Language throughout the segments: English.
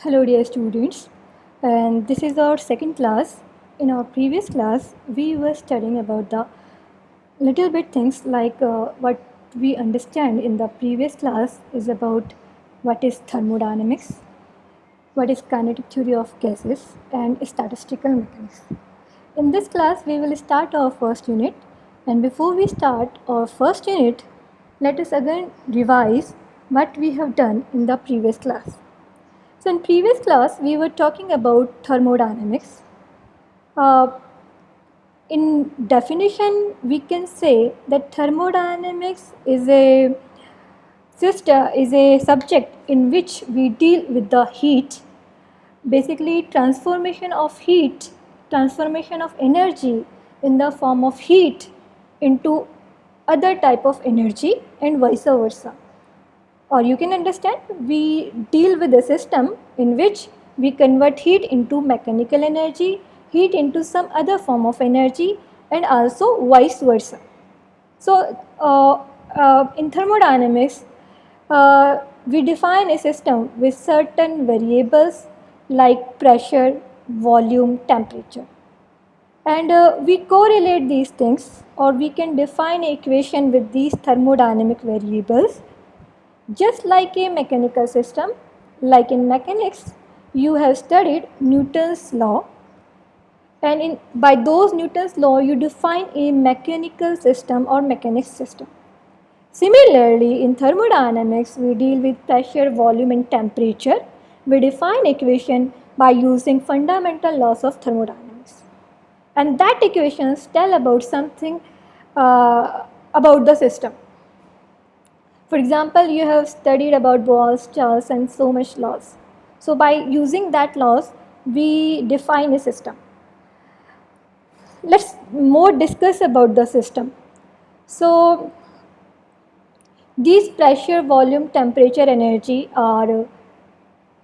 Hello dear students, and this is our second class. In our previous class we were studying about the little bit things like what we understand in the previous class is about what is thermodynamics, what is kinetic theory of gases, and statistical mechanics. In this class we will start our first unit, and before we start our first unit, let us again revise what we have done in the previous class. So in previous class we were talking about thermodynamics. Uh, in definition we can say that thermodynamics is a subject in which we deal with the heat, basically transformation of energy in the form of heat into other type of energy and vice versa. Or you can understand, we deal with a system in which we convert heat into mechanical energy, heat into some other form of energy, and also vice versa. So in thermodynamics, we define a system with certain variables like pressure, volume, temperature. And we correlate these things, or we can define an equation with these thermodynamic variables. Just like a mechanical system, like in mechanics, you have studied Newton's law, and by those Newton's law you define a mechanical system or mechanics system. Similarly, in thermodynamics, we deal with pressure, volume, and temperature. We define equation by using fundamental laws of thermodynamics, and that equations tell about something about the system. For example, you have studied about Boas, Charles, and so much laws. So by using that laws, we define a system. Let's more discuss about the system. So these pressure, volume, temperature, energy are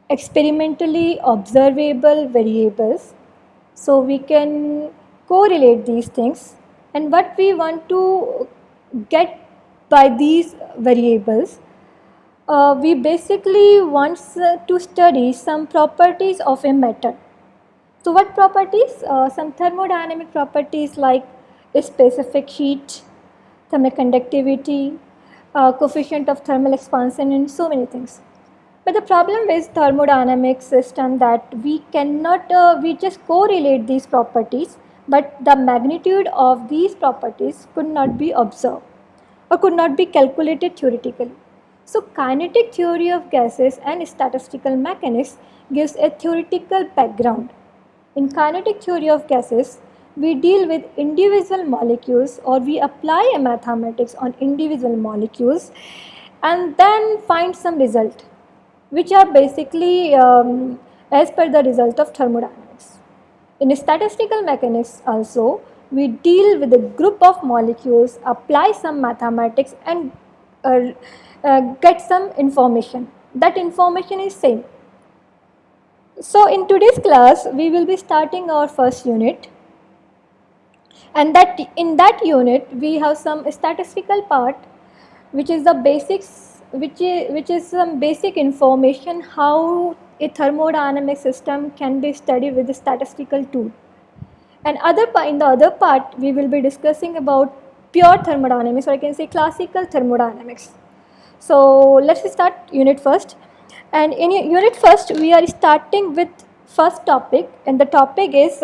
experimentally observable variables. So we can correlate these things, and what we want to get by these variables, we basically want to study some properties of a matter. So what properties? Some thermodynamic properties like specific heat, thermal conductivity, coefficient of thermal expansion, and so many things. But the problem with thermodynamic system that we cannot, we just correlate these properties, but the magnitude of these properties could not be observed or could not be calculated theoretically. So kinetic theory of gases and statistical mechanics gives a theoretical background. In kinetic theory of gases, we deal with individual molecules, or we apply a mathematics on individual molecules and then find some result, which are basically as per the result of thermodynamics. In statistical mechanics also, we deal with a group of molecules, apply some mathematics, and get some information. That information is same. So in today's class, we will be starting our first unit, and that in that unit we have some statistical part, which is the basics, which is some basic information how a thermodynamic system can be studied with a statistical tool. And in the other part, we will be discussing about pure thermodynamics, or I can say classical thermodynamics. So let's start unit first. And in unit first, we are starting with first topic, and the topic is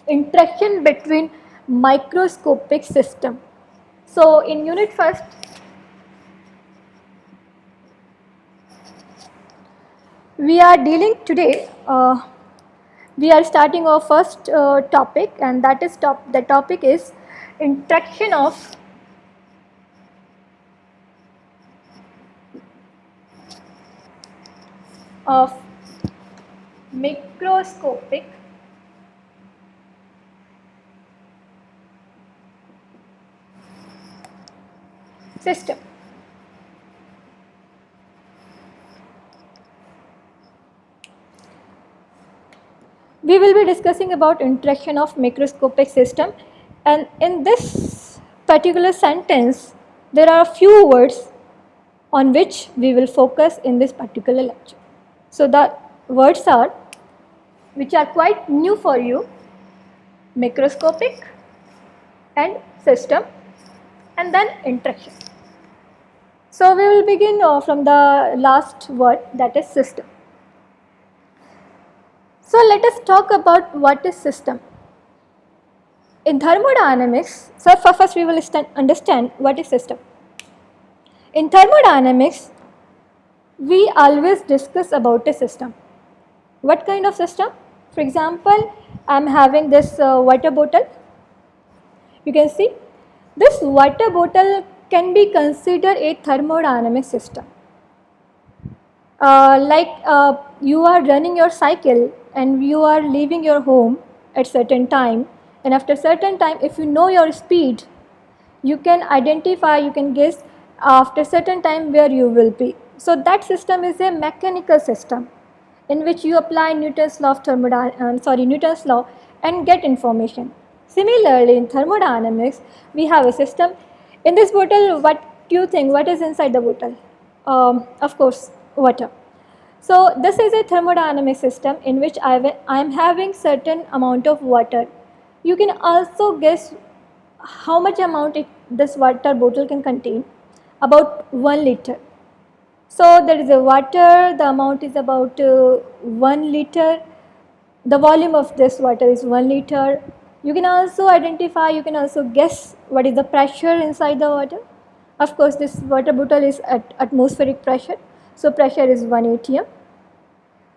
interaction between microscopic system. So in unit first, we are dealing today. We are starting our first topic, and that is the topic is interaction of microscopic system. We will be discussing about interaction of microscopic system, and in this particular sentence there are a few words on which we will focus in this particular lecture. So the words are, which are quite new for you, macroscopic and system, and then interaction. So we will begin from the last word, that is system. So let us talk about what is system. In thermodynamics, so first we will understand what is system. In thermodynamics, we always discuss about a system. What kind of system? For example, I am having this water bottle. You can see this water bottle can be considered a thermodynamic system. You are running your cycle and you are leaving your home at certain time, and after certain time, if you know your speed, you can identify, you can guess after certain time where you will be. So that system is a mechanical system in which you apply Newton's law of Newton's law and get information. Similarly, in thermodynamics, we have a system. In this bottle, what do you think? What is inside the bottle? Of course, water. So this is a thermodynamic system in which I am having certain amount of water. You can also guess how much amount this water bottle can contain, about 1 liter. So there is a water, the amount is about 1 liter, the volume of this water is 1 liter. You can also identify, you can also guess what is the pressure inside the water. Of course, this water bottle is at atmospheric pressure, so pressure is 1 atm.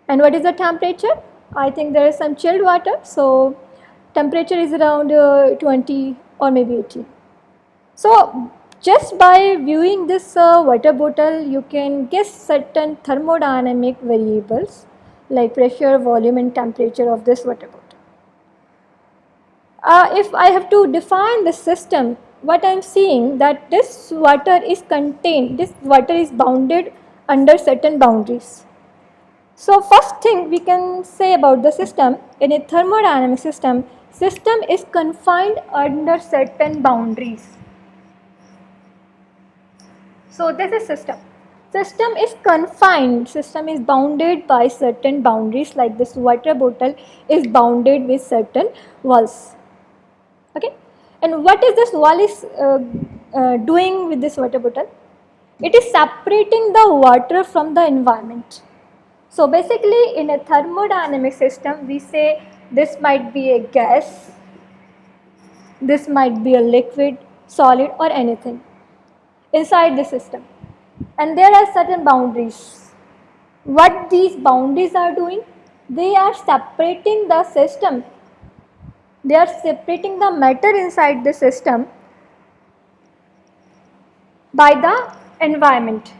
And what is the temperature? I think there is some chilled water, so temperature is around 20 or maybe 18. So just by viewing this water bottle, you can guess certain thermodynamic variables like pressure, volume and temperature of this water bottle. If I have to define the system, what I am seeing that this water is contained, this water is bounded under certain boundaries. So first thing we can say about the system, in a thermodynamic system is confined under certain boundaries. So this is system. System is confined, system is bounded by certain boundaries, like this water bottle is bounded with certain walls. Okay, and what is this wall is doing with this water bottle? It is separating the water from the environment. So basically in a thermodynamic system, we say this might be a gas, this might be a liquid, solid or anything inside the system. And there are certain boundaries. What these boundaries are doing? They are separating the system. They are separating the matter inside the system by the environment.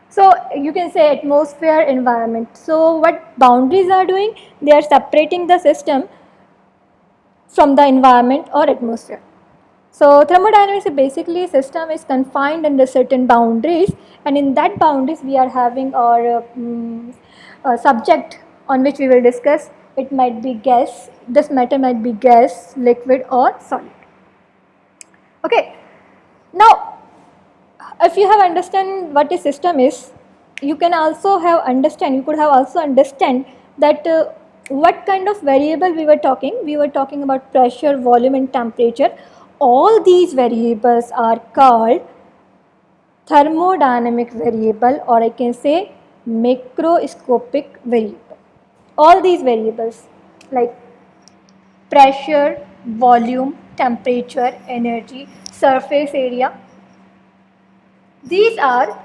So you can say atmosphere, environment. So what boundaries are doing? They are separating the system from the environment or atmosphere. So thermodynamics is basically system is confined under certain boundaries, and in that boundaries we are having our subject on which we will discuss. It might be gas, this matter might be gas, liquid or solid. Okay, now if you have understand what a system is, you can also have understand, you could have also understand that what kind of variable we were talking about pressure, volume and temperature. All these variables are called thermodynamic variable, or I can say macroscopic variable. All these variables like pressure, volume, temperature, energy, surface area, these are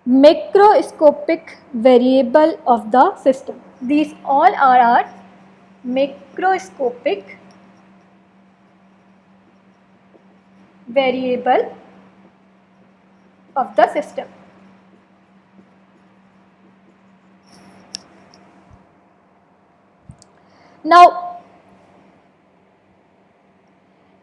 macroscopic variable of the system. These all are our macroscopic variable of the system. Now,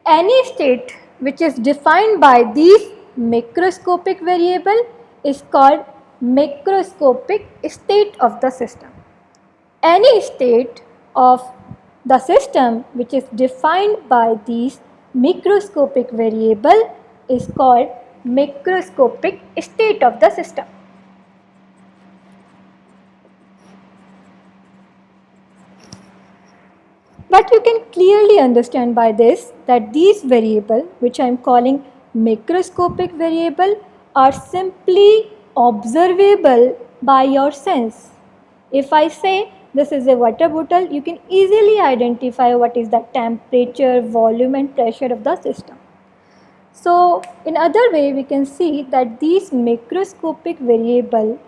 any state which is defined by these macroscopic variable is called macroscopic state of the system. Any state of the system which is defined by these macroscopic variable is called macroscopic state of the system. What you can clearly understand by this, that these variables, which I am calling macroscopic variable, are simply observable by your sense. If I say this is a water bottle, you can easily identify what is the temperature, volume and pressure of the system. So in other way, we can see that these macroscopic variables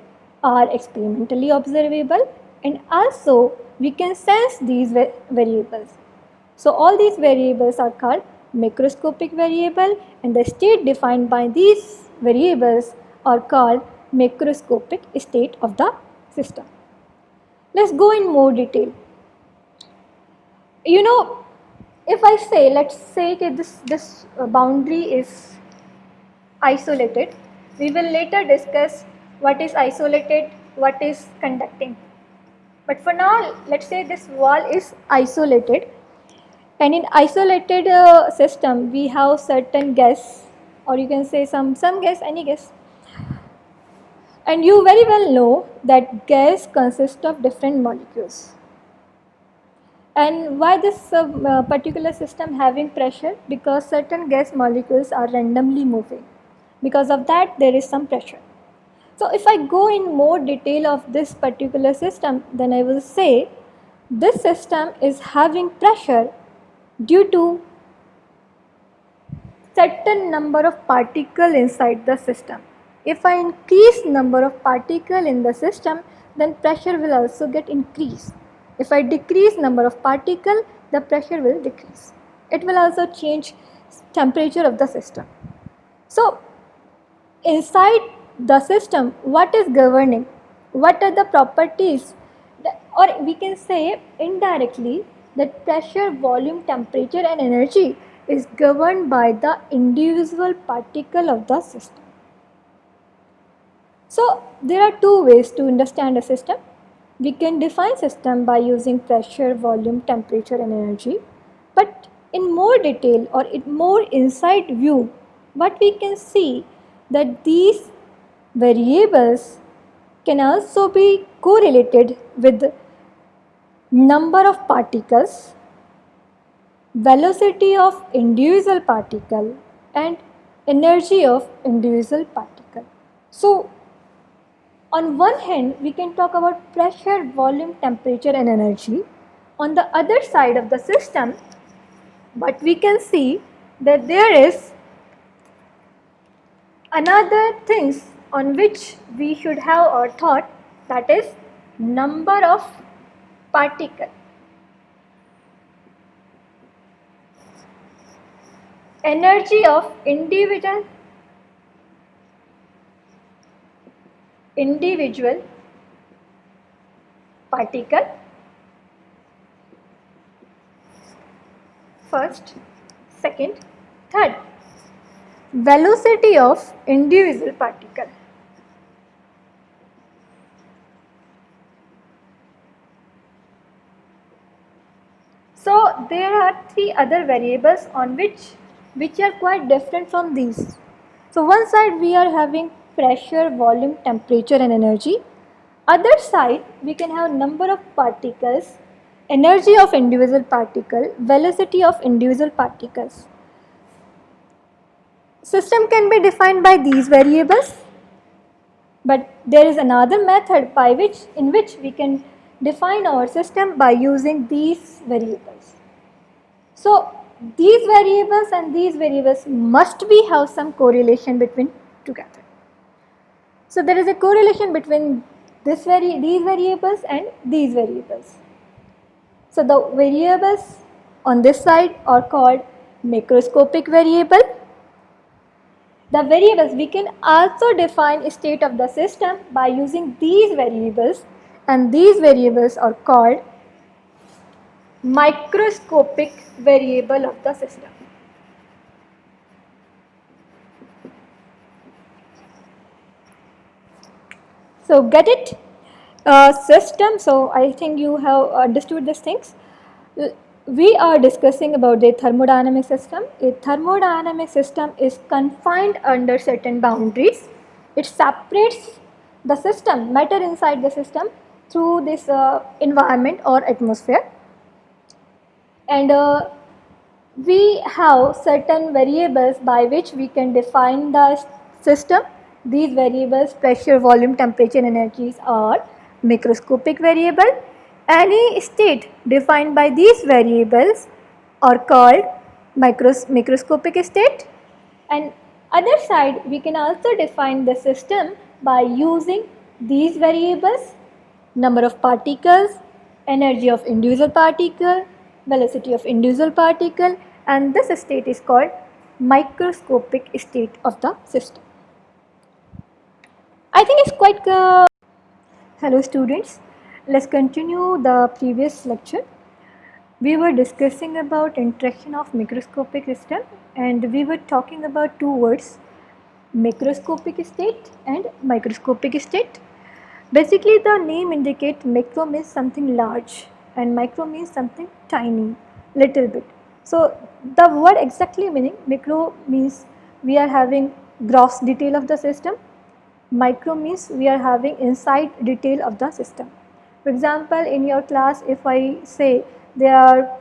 are experimentally observable, and also we can sense these variables. So all these variables are called macroscopic variable, and the state defined by these variables are called macroscopic state of the system. Let's go in more detail. You know, if I say, let's say that this boundary is isolated, we will later discuss what is isolated, what is conducting. But for now, let's say this wall is isolated, and in isolated system we have certain gas, or you can say some gas, any gas. And you very well know that gas consists of different molecules. And why this particular system having pressure? Because certain gas molecules are randomly moving. Because of that, there is some pressure. So if I go in more detail of this particular system, then I will say this system is having pressure due to certain number of particles inside the system. If I increase number of particles in the system, then pressure will also get increased. If I decrease number of particles, the pressure will decrease. It will also change temperature of the system. So inside the system, what is governing? What are the properties? Or we can say indirectly that pressure, volume, temperature and energy is governed by the individual particle of the system. So there are two ways to understand a system. We can define system by using pressure, volume, temperature and energy. But in more detail or in more inside view, what we can see that these variables can also be correlated with number of particles, velocity of individual particle and energy of individual particle. So on one hand, we can talk about pressure, volume, temperature and energy. On the other side of the system, but we can see that there is another things on which we should have our thought, that is number of particle. Energy of individual particle, first, second, third, velocity of individual particle. So there are three other variables on which are quite different from these. So one side we are having pressure, volume, temperature and energy. Other side we can have number of particles, energy of individual particle, velocity of individual particles. System can be defined by these variables, but there is another method in which we can define our system by using these variables. So these variables and these variables must be have some correlation between together. So there is a correlation between these variables and these variables. So the variables on this side are called macroscopic variable. The variables, we can also define state of the system by using these variables, and these variables are called microscopic variable of the system. So get it? System, so I think you have understood these things. we are discussing about the thermodynamic system. A thermodynamic system is confined under certain boundaries. It separates the system, matter inside the system, through this environment or atmosphere. And we have certain variables by which we can define the system. These variables, pressure, volume, temperature, and energies, are macroscopic variable. Any state defined by these variables are called microscopic state. And other side, we can also define the system by using these variables: number of particles, energy of individual particle, velocity of individual particle, and this state is called microscopic state of the system. I think it's quite hello students, let's continue the previous lecture. We were discussing about interaction of microscopic system, and we were talking about two words, macroscopic state and microscopic state. Basically, the name indicates macro means something large and micro means something tiny, little bit. So the word exactly meaning, macro means we are having gross detail of the system, micro means we are having inside detail of the system. For example, in your class, if I say there are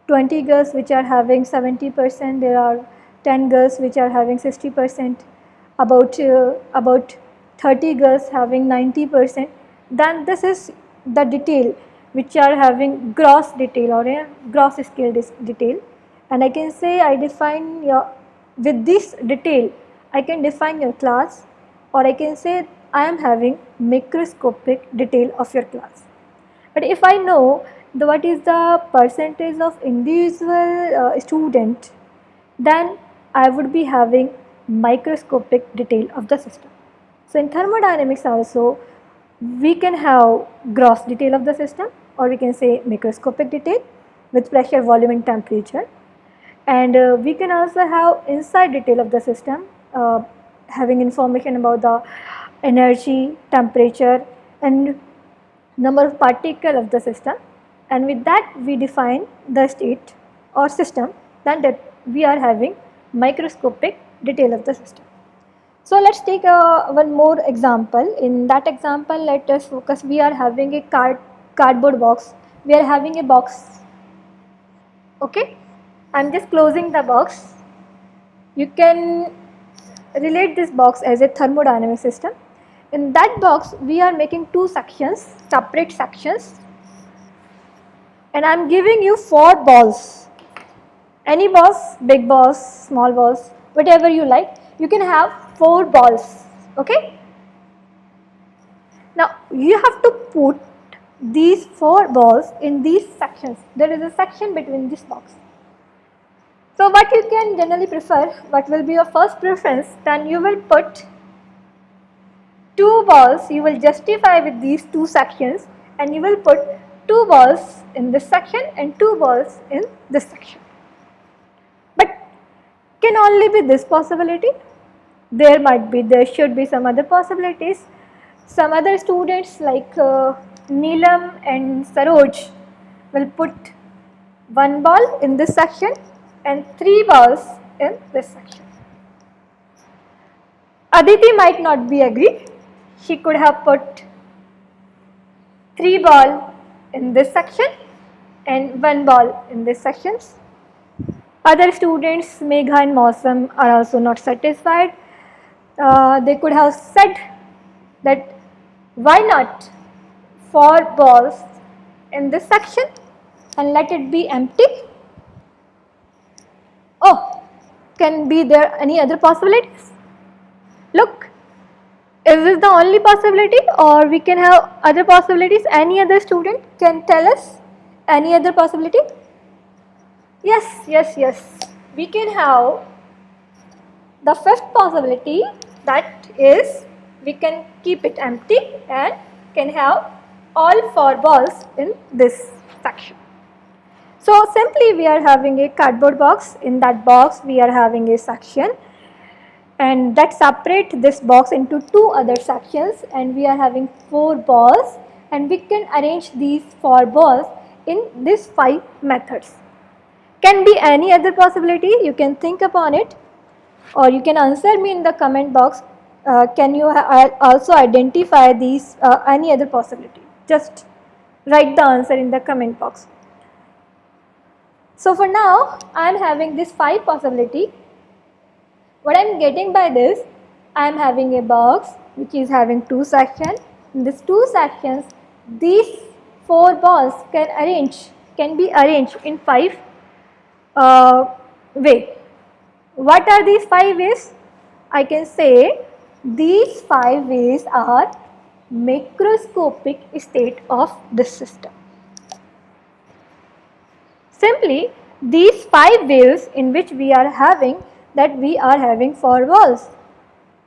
20 girls which are having 70%, there are 10 girls which are having 60%, about 30 girls having 90%, then this is the detail which are having gross detail or a gross scale detail. And I can say I define your, with this detail I can define your class, or I can say I am having macroscopic detail of your class. But if I know what is the percentage of individual student, then I would be having microscopic detail of the system. So in thermodynamics also, we can have gross detail of the system, or we can say macroscopic detail with pressure, volume and temperature. And we can also have inside detail of the system, having information about the energy, temperature and number of particle of the system, and with that we define the state or system, then that we are having microscopic detail of the system. So let's take one more example. In that example, let us focus, we are having a cardboard box, we are having a box, okay. I'm just closing the box. You can relate this box as a thermodynamic system. In that box we are making two sections, separate sections, and I am giving you 4 balls. Any balls, big balls, small balls, whatever you like, you can have 4 balls, okay. Now you have to put these 4 balls in these sections. There is a section between this box. So what you can generally prefer, what will be your first preference, then you will put 2 balls, you will justify with these 2 sections, and you will put 2 balls in this section and 2 balls in this section. But can only be this possibility? There should be some other possibilities. Some other students like Neelam and Saroj will put 1 ball in this section and 3 balls in this section. Aditi might not be agree. She could have put 3 ball in this section and 1 ball in this section. Other students, Megha and Mausam, are also not satisfied. They could have said that why not 4 balls in this section and let it be empty. Oh, can be there any other possibilities? Look, is this the only possibility, or we can have other possibilities? Any other student can tell us any other possibility? Yes. We can have the 5th possibility, that is we can keep it empty and can have all 4 balls in this section. So simply we are having a cardboard box. In that box we are having a section, and that separate this box into 2 other sections, and we are having 4 balls, and we can arrange these 4 balls in these 5 methods. Can be any other possibility, you can think upon it, or you can answer me in the comment box. Can you also identify these any other possibility? Just write the answer in the comment box. So for now, I am having this 5 possibility. What I am getting by this, I am having a box which is having 2 sections. In these 2 sections, these 4 balls can be arranged in 5 ways. What are these 5 ways? I can say these 5 ways are macroscopic state of this system. Simply, these 5 ways in which we are having, that we are having 4 balls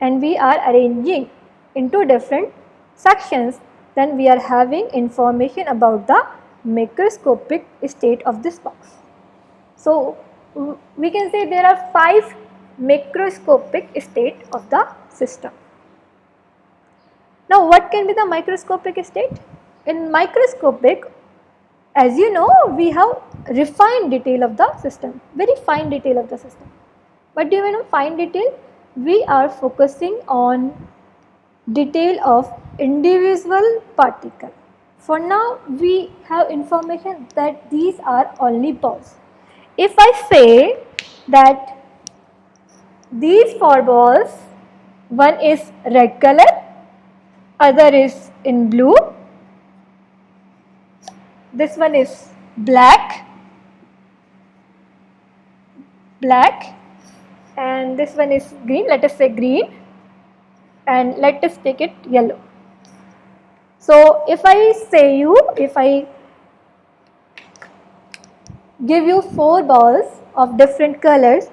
and we are arranging into different sections, then we are having information about the macroscopic state of this box. So we can say there are 5 macroscopic state of the system. Now what can be the microscopic state? In microscopic, as you know, we have refined detail of the system, very fine detail of the system. What do you mean fine detail? We are focusing on detail of individual particle. For now, we have information that these are only balls. If I say that these 4 balls, one is red color, other is in blue, this one is black, and this one is green, let us say green, and let us take it yellow. So if I give you 4 balls of different colors,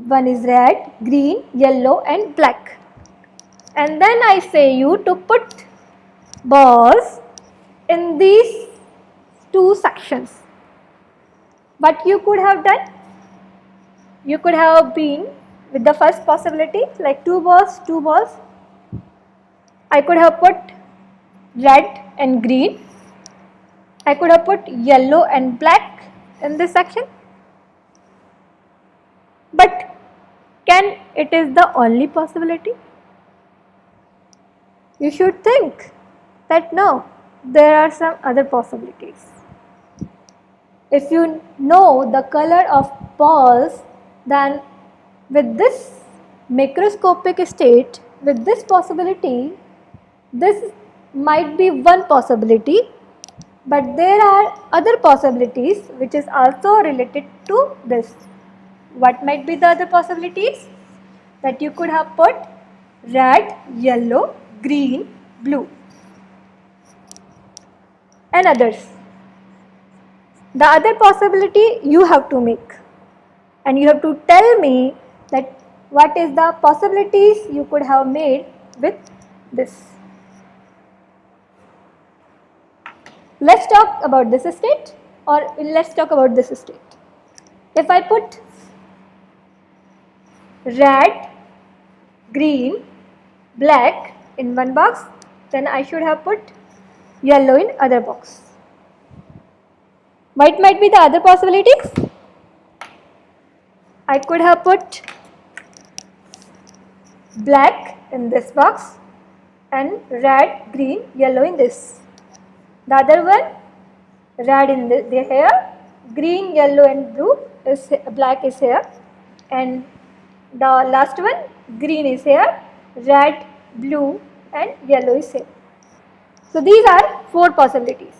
one is red, green, yellow and black, and then I say you to put balls in these 2 sections, what you could have done? You could have been with the first possibility, like 2 balls. I could have put red and green. I could have put yellow and black in this section. But can it is the only possibility? You should think that no, there are some other possibilities. If you know the color of balls, then with this macroscopic state, with this possibility, this might be one possibility, but there are other possibilities which is also related to this. What might be the other possibilities? That you could have put red, yellow, green, blue and others. The other possibility you have to make, and you have to tell me that what is the possibilities you could have made with this. Let's talk about this state, or let's talk about this state. If I put red, green, black in one box, then I should have put yellow in other box. What might be the other possibilities? I could have put black in this box and red, green, yellow in this. The other one, red in the here, green, yellow and blue is black is here, and the last one, green is here, red, blue and yellow is here. So these are 4 possibilities.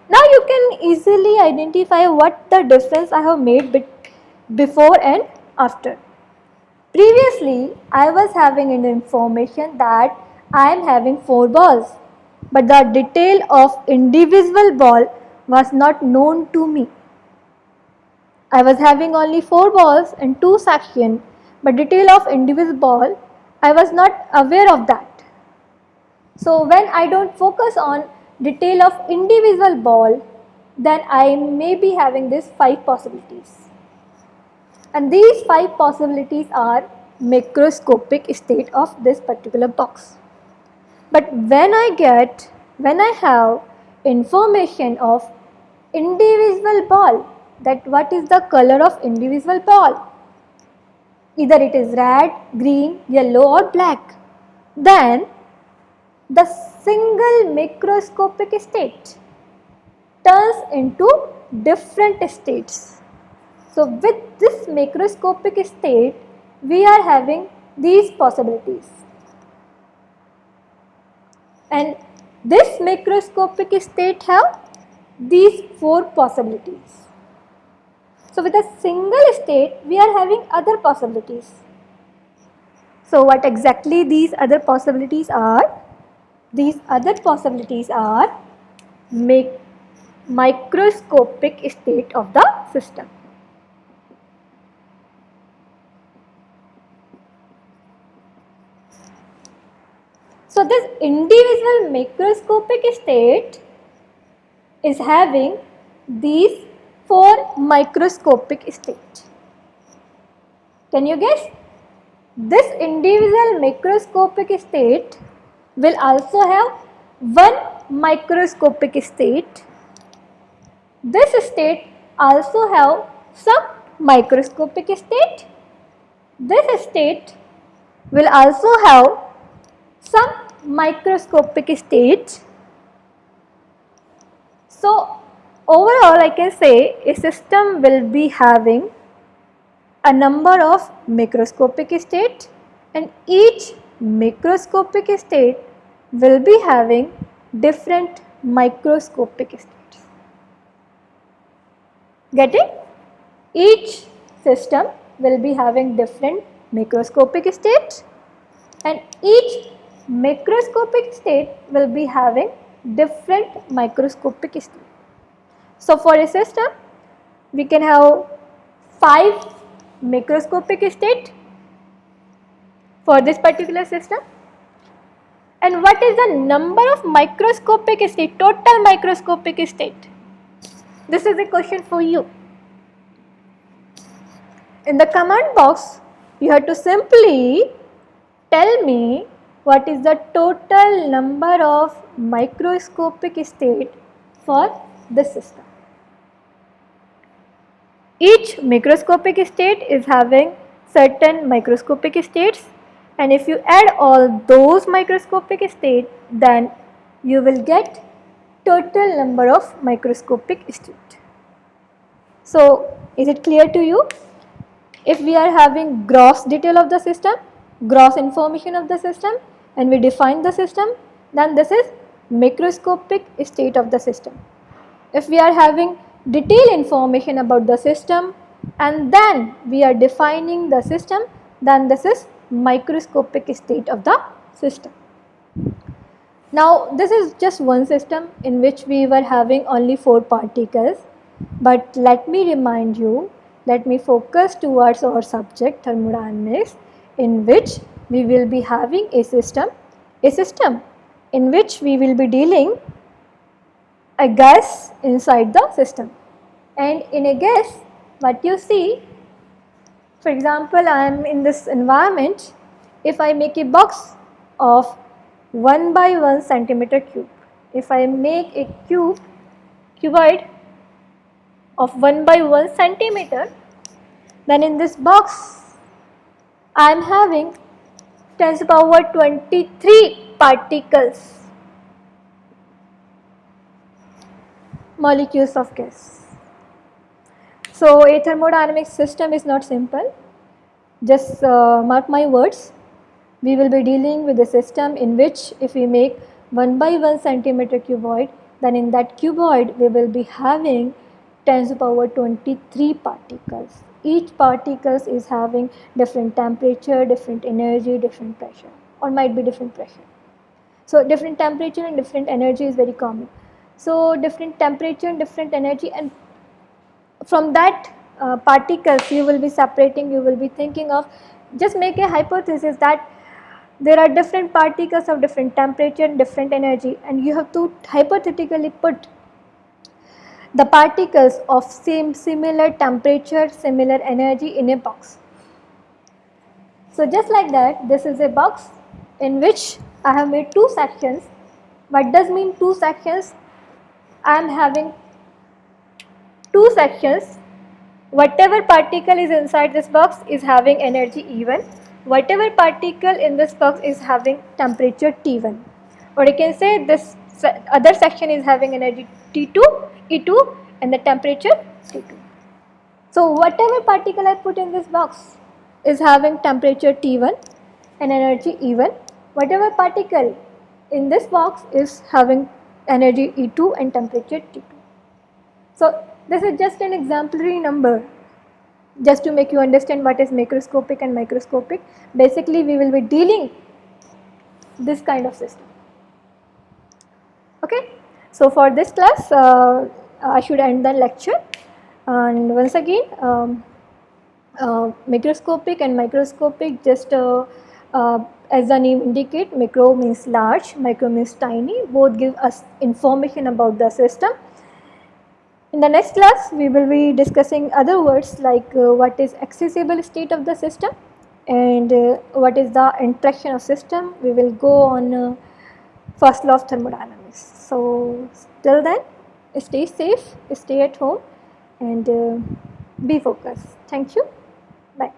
Now you can easily identify what the difference I have made before and after. Previously, I was having an information that I am having 4 balls, but the detail of individual ball was not known to me. I was having only 4 balls in 2 sections, but detail of individual ball, I was not aware of that. So when I don't focus on detail of individual ball, then I may be having these 5 possibilities. And these 5 possibilities are macroscopic state of this particular box. But when I have information of individual ball, that what is the color of individual ball, either it is red, green, yellow or black, then the single microscopic state turns into different states. So with this microscopic state, we are having these possibilities. And this microscopic state have these 4 possibilities. So with a single state, we are having other possibilities. So what exactly these other possibilities are? These other possibilities are microscopic state of the system. So this individual microscopic state is having these 4 microscopic states. Can you guess? This individual microscopic state will also have one microscopic state. This state also have some microscopic state. This state will also have some microscopic state. So overall I can say a system will be having a number of microscopic states, and each microscopic state will be having different microscopic states. Getting? Each system will be having different microscopic states, and each microscopic state will be having different microscopic state. So for a system, we can have 5 microscopic state for this particular system. And what is the number of microscopic state, total microscopic state? This is a question for you. In the comment box, you have to simply tell me what is the total number of microscopic state for this system. Each microscopic state is having certain microscopic states, and if you add all those microscopic states, then you will get total number of microscopic states. So is it clear to you? If we are having gross detail of the system, gross information of the system, and we define the system, then this is microscopic state of the system. If we are having detailed information about the system and then we are defining the system, then this is microscopic state of the system. Now this is just one system in which we were having only 4 particles, but let me remind you, let me focus towards our subject thermodynamics, in which we will be having a system in which we will be dealing a gas inside the system. And in a gas, what you see, for example, I am in this environment. If I make a box of 1 by 1 centimeter cube, if I make a cuboid of 1 by 1 centimeter, then in this box I am having 10 to the power 23 particles, molecules of gas. So a thermodynamic system is not simple. Just mark my words. We will be dealing with a system in which if we make 1 by 1 centimeter cuboid, then in that cuboid we will be having 10 to the power 23 particles. Each particles is having different temperature, different energy, different pressure, or might be different pressure. So different temperature and different energy is very common. So different temperature and different energy, and from that particles you will be separating, you will be thinking of, just make a hypothesis that there are different particles of different temperature and different energy, and you have to hypothetically put the particles of similar temperature, similar energy in a box. So just like that, this is a box in which I have made 2 sections. What does mean 2 sections? I am having two sections. Whatever particle is inside this box is having energy E1. Whatever particle in this box is having temperature T1. Or you can say this other section is having energy T2, E2 and the temperature T2. So whatever particle I put in this box is having temperature T1 and energy E1. Whatever particle in this box is having energy E2 and temperature T2. So this is just an exemplary number, just to make you understand what is macroscopic and microscopic. Basically we will be dealing this kind of system. Okay, so for this class I should end the lecture, and once again macroscopic and microscopic, just as the name indicate, macro means large, micro means tiny, both give us information about the system. In the next class we will be discussing other words like what is accessible state of the system and what is the interaction of system. We will go on first law of thermodynamics. So till then, stay safe, stay at home and be focused. Thank you. Bye.